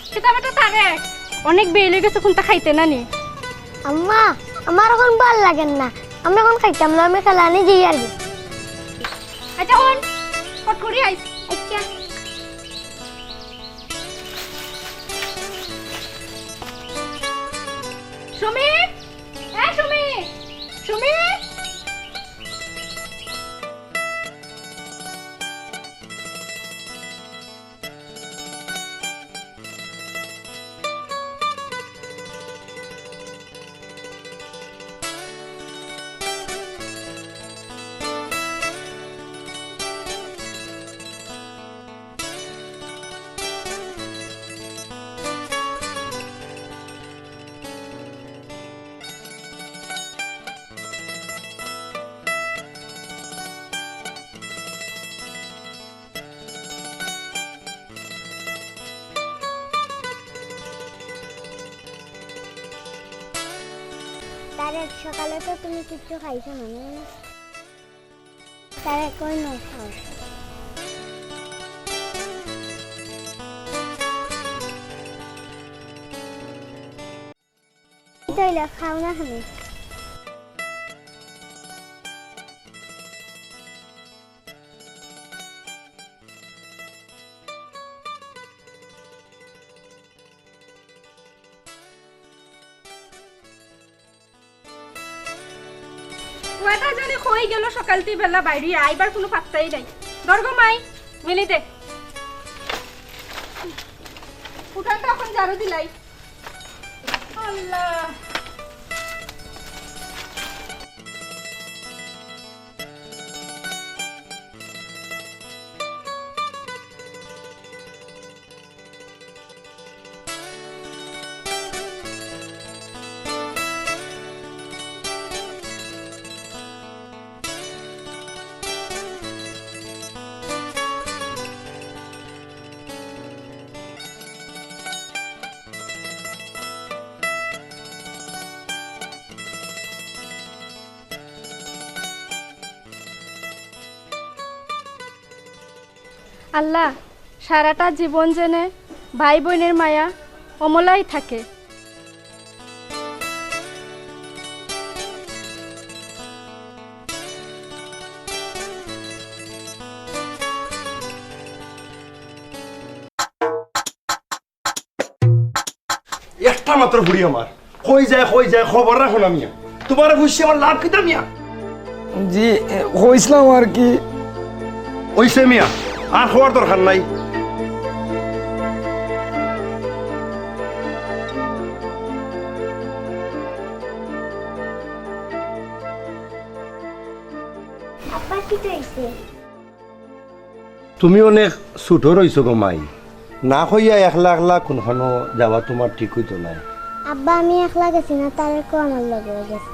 কিতা বেটা তারে অনেক বেলে গেছে কোনটা খাইতে না নি আম্মা আমার এখন ভাল লাগেন না আমি এখন খাইতাম না আমি খেলানি যাই আর কি আচ্ছা হন কট করি আইস আচ্ছা সুমি সুমি সুমি তারে সকালে তো তুমি কিছু খাইছো না তারে কই না খাও তাইলে খাও না খানি ওটা জানি কই গেল সকালতি বেলা বাইরে আইবার কোনো পাত্তাই নাই দরগো মাই মিলি দে উঠানটা এখন ঝাড়ু দিলাই আল্লাহ আল্লাহ সারাটা জীবন জেনে ভাই বোনের মায়া অমলাই থাকে একটা মাত্র বুড়ি আমার কই যায় খবর রাখো না মিয়া তোমার বুঝছি আমার লাভ কিতা মিয়া জি হইছিলাম আর কি ওইসে মিয়া আর খবর দরকার নাই আব্বা কি কইছে তুমি অনেক ছোট রইছো গো মাই না কইয়া একলা কোনখানো যাওয়া তোমার ঠিক হইতো নাই আব্বা আমি একলা গেছি না তারে কো আমার লগে গেছে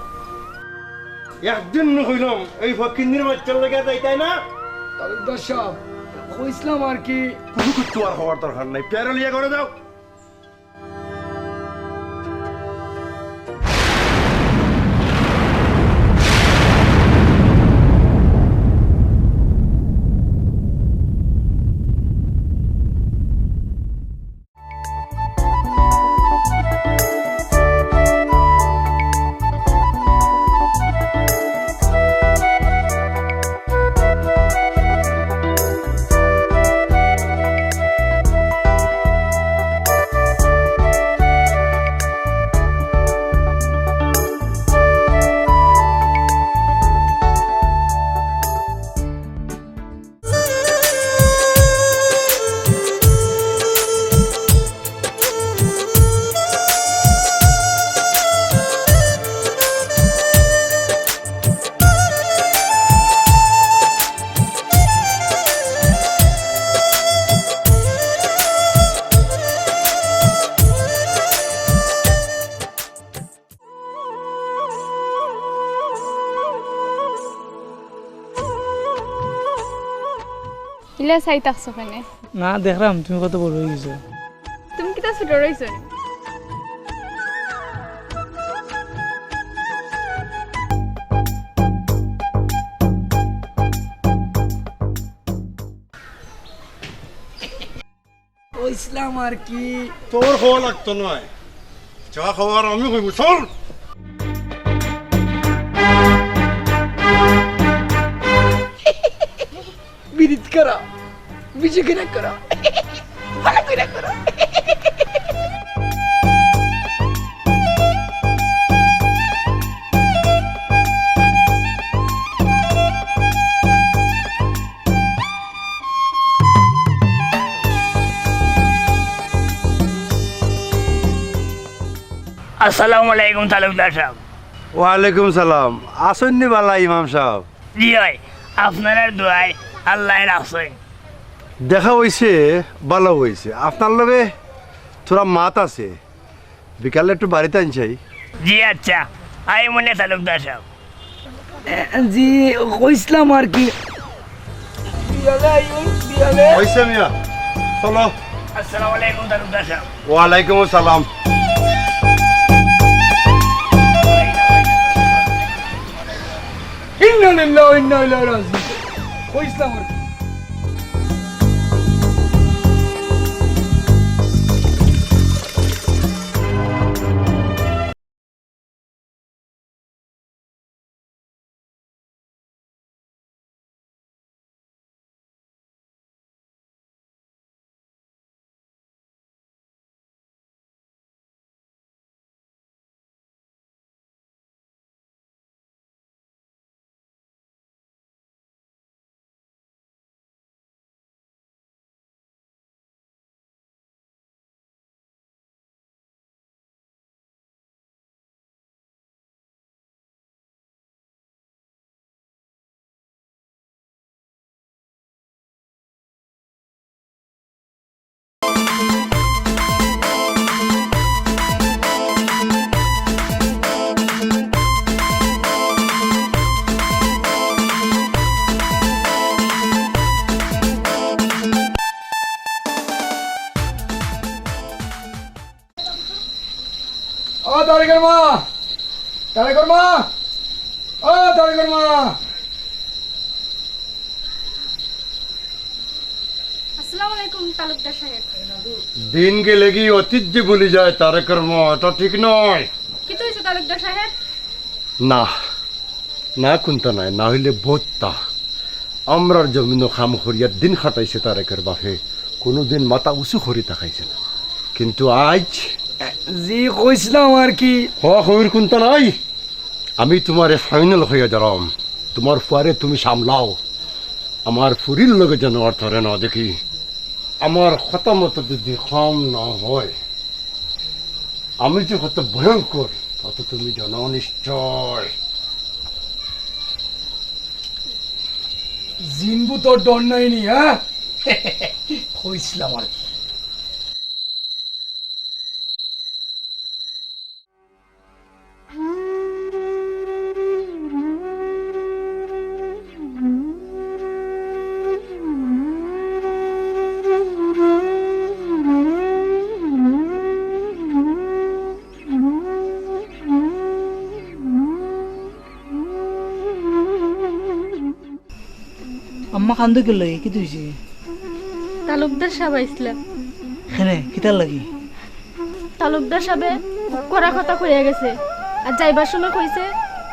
একদিন কইলাম এই ফকিন্দির বাচ্চার লেগে যাইতাই না তালুকদার সাহেব হইছিলাম আর কি কোনো কিছু আর খবর দরকার নাই প্যারলিয়া করে যাও ইলা চাই থাকছো কেনে না দেখলাম তুমি কত বড় হয়ে গেছো তুমি কিতা ছোট রইছো কইছিলাম আর কি তোর হওয়া লাগতো নয়, যা খাওয়ার আমি হইব। চল বিরিত করা বিজে কিনা করা ভালো করে করা। আসসালামু আলাইকুম তালুকদার সাহেব। ওয়ালাইকুম সালাম। আসন্নি বালা ইমাম সাহেব? জি হয়, আপনার দোয়ায় আল্লাহ রাখছেন। দেখা হয়েছে, ভালো হয়েছে। আপনার লগে তোরা মাত আছে, বিকালে একটু বাড়িতে আনছাই। জি আচ্ছা, আই মনে তালুকদার সাহেব। জি কইছিলাম আর কি হয়েছে মিয়া, চলো। আসসালামু আলাইকুম তালুকদার সাহেব। ওয়ালাইকুম সালাম। ইন্না লিল্লাহি ওয়া ইন্না ইলাইহি রাজিউন। কইছিলাম আর কি ও তারিকের মা, তারিকের মা, ও তারিকের মা। আসসালামু আলাইকুম তালুকদার সাহেব। দিন গেলে কি অতীত যে ভুলে যায় তার কর্ম, এটা ঠিক নয়। কি তো হয়েছে তালুকদার সাহেব? না না, কোনটা নাই, না হইলে বোধটা আমরার জমিন খাম করিয়া দিন খাটাইছে তারেকের বাপে, কোনোদিন মাথা উঁচু করি তাকাইছে না। কিন্তু আজ জি কইছিলাম আর কি হইর কোনটা নাই। আমি তোমারে ফাইনাল হইয়া যারাম, তোমার ফুয়ারে তুমি সামলাও, আমার ফুরির লগে যেন আর ধরে না দেখি। আমার কথা মতো যদি কম না হয়, আমি যে কত ভয়ঙ্কর তত তুমি জানো নিশ্চয়। জিনবু তোর ডর নাইনি, হ্যাঁ কইছিলাম আর কি। আম্মা কান্দো কে লাগে কি তুইছে তালুকদার সাহেব আইছিলাম। হেনে কিতার লাগি তালুকদার সাহেবে করা কথা কইয়া গেছে, আর যাইবার সময় কইছে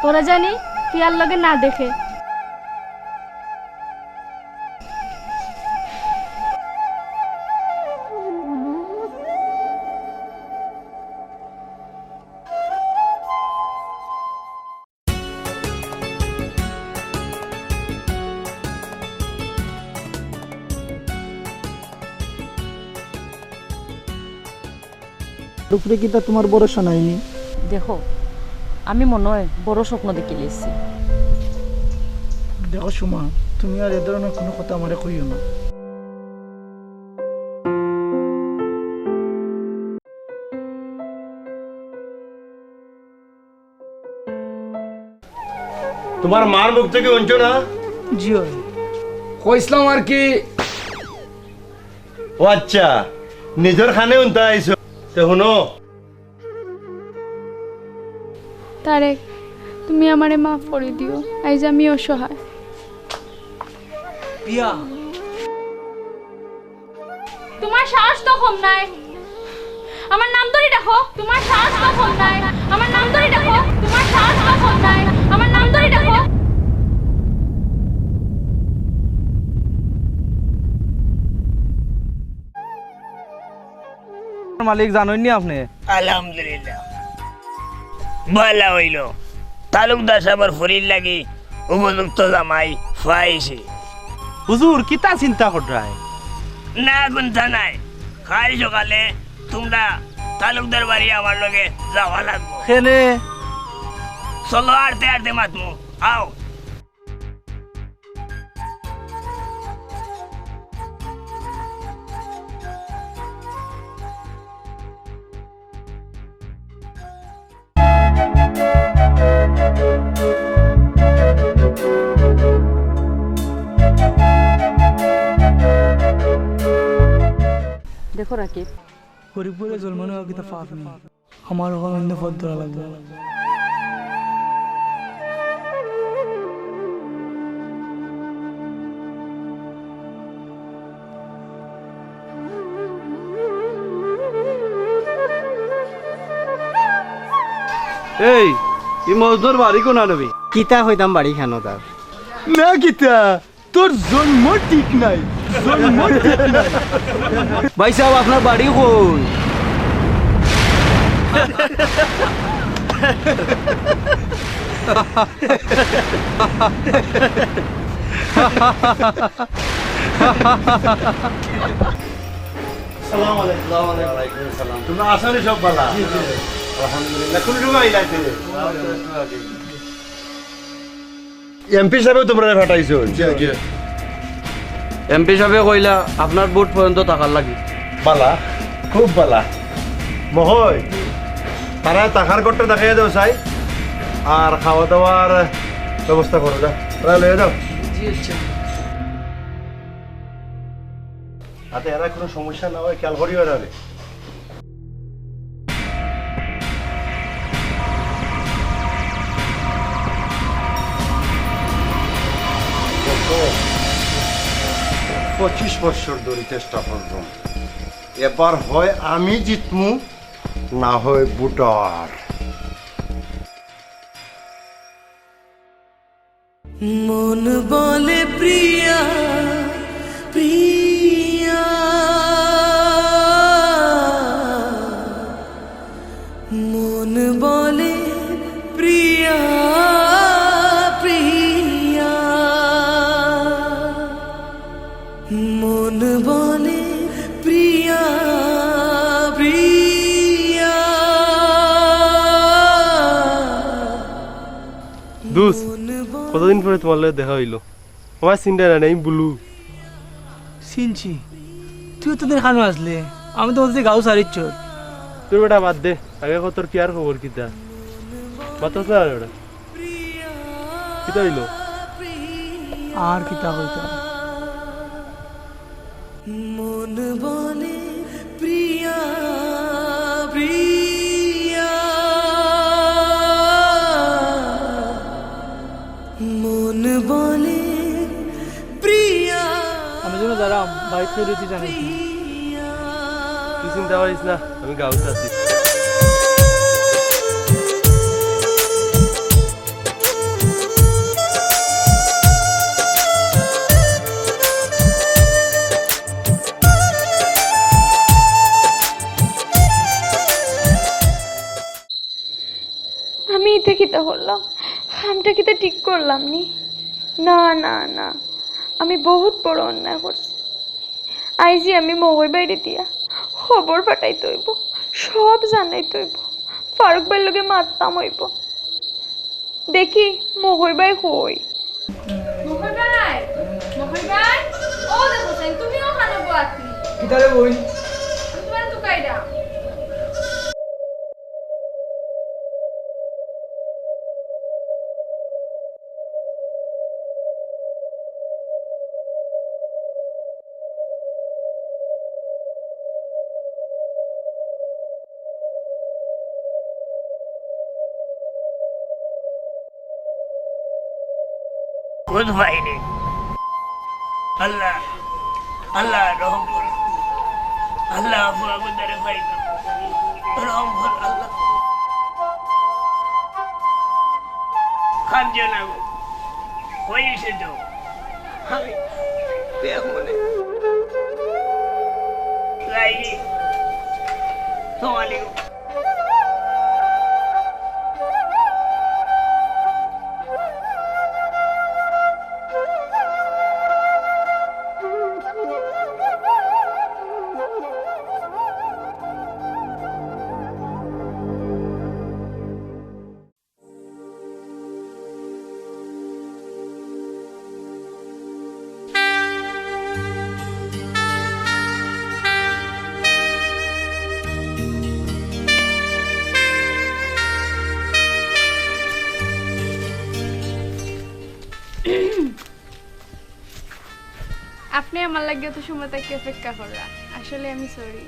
তোরা জানি পিয়ার লগে না দেখে। উপরে কিতা তোমার ভরসা নাইনি? দেখো, আমি মনে হয় বড় স্বপ্ন দেখে লিয়েছি। দেখো সুমা, তুমি আর এ ধরনের কোনো কথা আমারে কইও না। তোমার মার মুখ থেকে অঞ্চ না? জি হয়। কইছিলাম আর কি ও আচ্ছা, নিজের খানে উনতা আইছো তে শুনো। তারেক, তুমি আমারে মাফ করে দিও, আইজ আমি অসহায়। পিয়া তোমার সাহস তো কম নাই। আমার নাম ধরে দেখো, তোমার সাহস তো কম নাই। আমার নাম ধরে দেখো, তোমার সাহস তো কম নাই। আমার নাম ধরে দেখো। মালিক জানেননি আপনি? আলহামদুলিল্লাহ বলা হইল তালুকদার সাহেবের ফরির লাগি উপযুক্ত জামাই পাইছে। হুজুর কিতা চিন্তা করায়? না গুনতা নাই, কাল সকালে তোমরা তালুকদার বাড়ি আমার লগে যাওয়া লাগবো। খেলে চলো আরতে আরতে মাতমু, আও। দেখো রাকিব, হরিপুরে জন্মানো কিতা পাপ নেই, আমার ওখানে অন্য পথ ধরা লাগবে। এই ই মজদুর বাড়ি কোন আনবি? কিতা হইতাম বাড়ি খানো তার না কিতা তোর জন্ম ঠিক নাই, জন্ম ঠিক নাই। ভাই সাহেব আপনার বাড়ি কোন? তোমরা আসলে সব বালা? আলহামদুলিল্লাহ। কোন রুমে আইলাইতে? এমপি সাহেব তোমরা ফাটাইছো? এমপি সাহেবে কইলা আপনার বুট পর্যন্ত টাকার লাগি। বালা, খুব বালা। মহয় তারা টাকার করতে দেখাই দাও চাই, আর খাওয়া দাওয়ার ব্যবস্থা করো। যা তারা লয়ে যাও। তাতে এরা কোনো সমস্যা না হয় খেয়াল করিও না রে। গত 25 বছর ধরে চেষ্টা করলাম, এবার হয় আমি জিতমু, না হয় বুটার। মন বলে প্রিয়া প্রিয়া, মন বলে প্রিয়া প্রিয়া, মন বলে প্রিয়া প্রিয়া। দুস কতদিন পরে তোমার লগে দেখা হইলো? আমার চিন্তা নাই বুলু। চিনছি, তুই তো দেখানো আসলে, আমি তো বলছি গাও সারিচ্ছ। তোর বেটা বাদ দে, আগে তোর কি আর খবর কিতা বাতাস না ওটা কিতা হইলো? আর কিতা হইতাম, মন বলে প্রিয়া প্রিয়া, মন বলে প্রিয়া। আমি যেন দাঁড়াম বাইক ফেরত জানিস না। তুই চিন্তা করিস না, আমি গাঁওতে আছি। আমি এটা কিতা করলাম, আমটা কিতা ঠিক করলাম নি? না না না, আমি বহুত বড় অন্যায় করছি। আইজি আমি মগর বাইরে দিয়া খবর পাঠাইতে হইব, সব জানাইতে হইব, ফারুক ভাইয়ের লগে মারতাম হইব। দেখি মগর ভাই কই। মহল ভাই, মহল ভাই, ও দেখো সেন তুমিও খানো বাতি। কিতারে বই আমি তোমার তুকাইরা। খুদ পাইনি। আল্লাহ আল্লাহ রহম করুন। আল্লাহ ফুয়াগুদারে পাইতাম রহম কর আল্লাহ খাদ্য না গো হয়েছে তো আমি মনে লাইনি তোমালি আপনি আমার লাগে তো সময় তাকে অপেক্ষা করা আসলে আমি সরি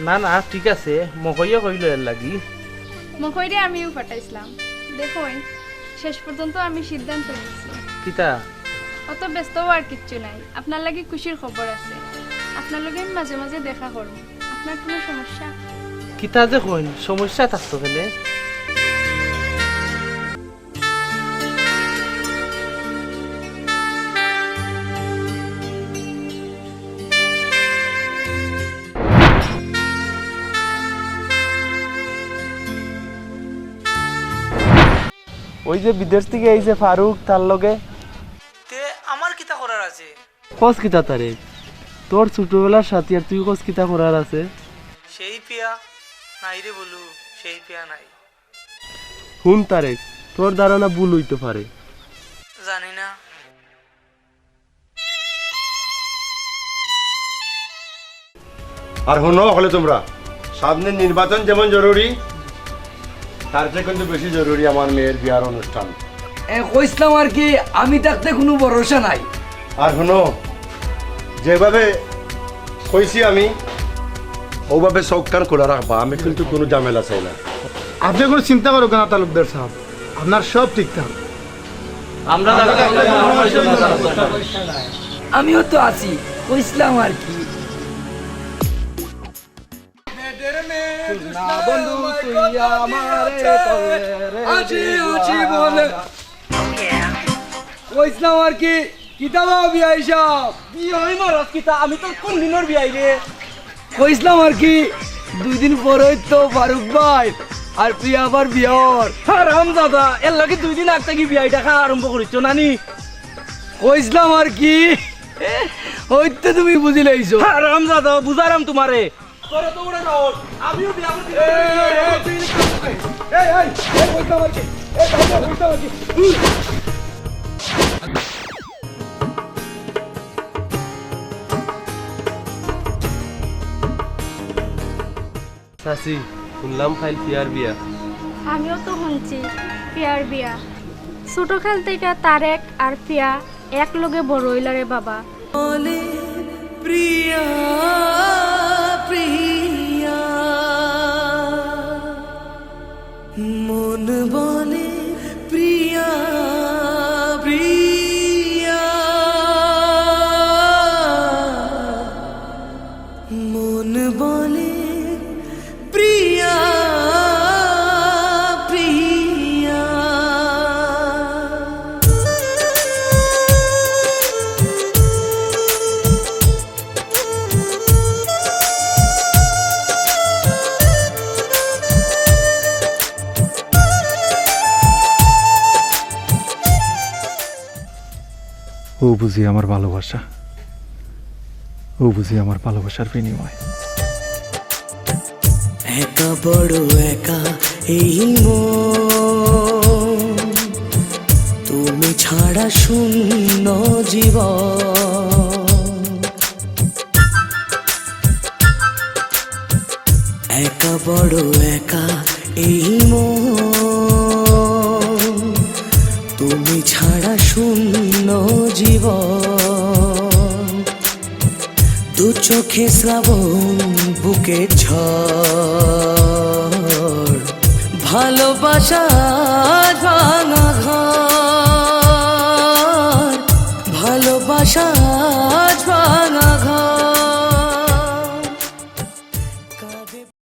না না ঠিক আছে মকইয়া কইল এর লাগি মকইরে আমিও পাঠাইছিলাম দেখুন শেষ পর্যন্ত আমি সিদ্ধান্ত নিয়েছি কিতা অত ব্যস্ত হওয়ার কিচ্ছু নাই আপনার লাগে খুশির খবর আছে আপনার লগে আমি মাঝে মাঝে দেখা করব আপনার কোনো সমস্যা কিতা যে কইন সমস্যা থাকতো কেনে ওই যে বিদেশ থেকে এই যে ফারুক তার লগে তে আমার কিতা করার আছে কস কিতা তারে তোর ছোটবেলার সাথী আর তুই কস কিতা করার আছে সেই পিয়া নাই রে বলু সেই পিয়া নাই হুন তারেক তোর ধারণা ভুল হইতে পারে জানি না আর শোনো হলে তোমরা সামনে নির্বাচন যেমন জরুরি তার চেয়ে কিন্তু বেশি জরুরি আমার মেয়ের বিয়ার অনুষ্ঠান কইসলাম আর কি আমি থাকতে কোনো ভরসা নাই আর শোনো যেভাবে কইছি আমি ওভাবে চোখ কান খোলা রাখবা আমি কিন্তু কোনো ঝামেলা চাই না আপনি কোনো চিন্তা করো না তালুকদার সাহেব আপনার সব ঠিকঠাক আমিও তো আছি কইসলাম আর কি কইসলাম আর কি কিতাবা বিয়াই সব আমি তো কোন দিনের বিয়াই রে কইসলাম আর কি 2 দিন পরে তো ফারুক ভাই আর প্রিয়া আবার বিয়ার রাম দাদা এর লাগে 2 দিন আগ থেকে বিয়াই দেখা আরম্ভ করিছো নানি কইসলাম আর কি হইতে তুমি বুঝি লাইছো রাম দাদা বুঝারাম তোমারে তোরে তো উড়ে যাও আমিও বিয়া করতে কইসলাম আর কি কইসলাম আর কি চাচি শুনলাম খাইল পিয়ার বিয়া আমিও তো শুনছি পিয়ার বিয়া ছোট খাল থেকে তারেক আর পিয়া এক লগে বড় হইলারে বাবা প্রিয়া প্রিয়া মন বলে প্রিয়া প্রিয়া মন বলে প্রিয়া প্রিয়া ও বুঝি আমার ভালোবাসা ও বুঝি আমার ভালোবাসার বিনিময় একা বড় একা এই মন তুমি ছাড়া শূন্য জীবন একা বড় একা এই মন তুমি ছাড়া শূন্য জীবন দু চোখে শ্রাবণ বুকে ঝড় ভালোবাসা ভাঙা ঘর ভালোবাসা